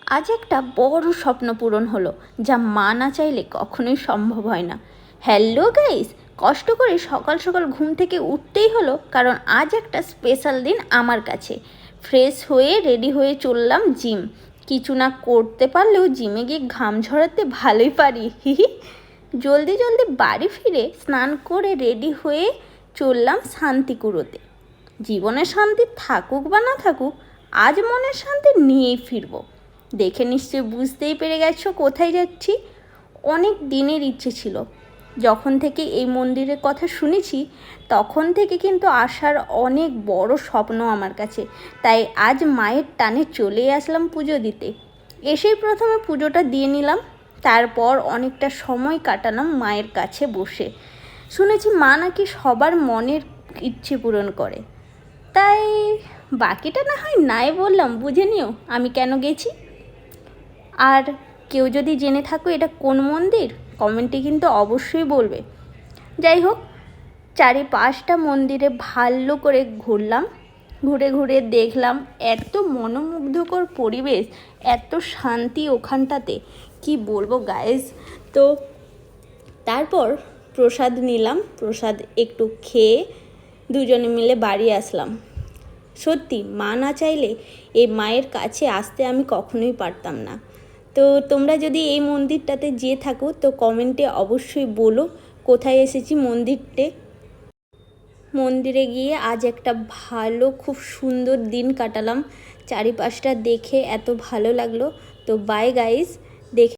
আজ একটা বড় স্বপ্ন পূরণ হলো, যা মা না চাইলে কখনোই সম্ভব হয় না। হ্যালো গাইস, কষ্ট করে সকাল সকাল ঘুম থেকে উঠতেই হলো, কারণ আজ একটা স্পেশাল দিন আমার কাছে। ফ্রেশ হয়ে রেডি হয়ে চললাম জিম। কিছু না করতে পারলেও জিমে গিয়ে ঘাম ঝরাতে ভালোই পারি, হিহি। জলদি জলদি বাড়ি ফিরে স্নান করে রেডি হয়ে চললাম শান্তি কুড়োতে। জীবনের শান্তি থাকুক বা না থাকুক, আজ মনের শান্তি নিয়েই ফিরবো। দেখে নিশ্চয়ই বুঝতেই পেরে গেছো কোথায় যাচ্ছি। অনেক দিনের ইচ্ছে ছিল, যখন থেকে এই মন্দিরের কথা শুনেছি তখন থেকে কিন্তু আসার অনেক বড় স্বপ্ন আমার কাছে। তাই আজ মায়ের টানে চলে আসলাম পুজো দিতে। এসেই প্রথমে পুজোটা দিয়ে নিলাম, তারপর অনেকটা সময় কাটালাম মায়ের কাছে বসে। শুনেছি মা নাকি সবার মনের ইচ্ছে পূরণ করে, তাই বাকিটা না হয় নাই বললাম, বুঝে নিও আমি কেন গেছি। আর কেউ যদি জেনে থাকো এটা কোন মন্দির, কমেন্টে কিন্তু অবশ্যই বলবে। যাই হোক, চারিপাশটা মন্দিরে ভালো করে ঘুরলাম। ঘুরে ঘুরে দেখলাম এত মনোমুগ্ধকর পরিবেশ, এত শান্তি ওখানটাতে, কি বলবো গাইজ। তো তারপর প্রসাদ নিলাম, প্রসাদ একটু খেয়ে দুজনে মিলে বাড়ি আসলাম। সত্যি মা না চাইলে এই মায়ের কাছে আসতে আমি কখনোই পারতাম না। তো তোমরা যদি এই মন্দিরটাতে যেয়ে থাকো তো কমেন্টে অবশ্যই বলো কোথায় এসেছি মন্দিরে গিয়ে আজ একটা ভালো খুব সুন্দর দিন কাটালাম। চারিপাশটা দেখে এত ভালো লাগলো। তো বাই গাইস, দেখে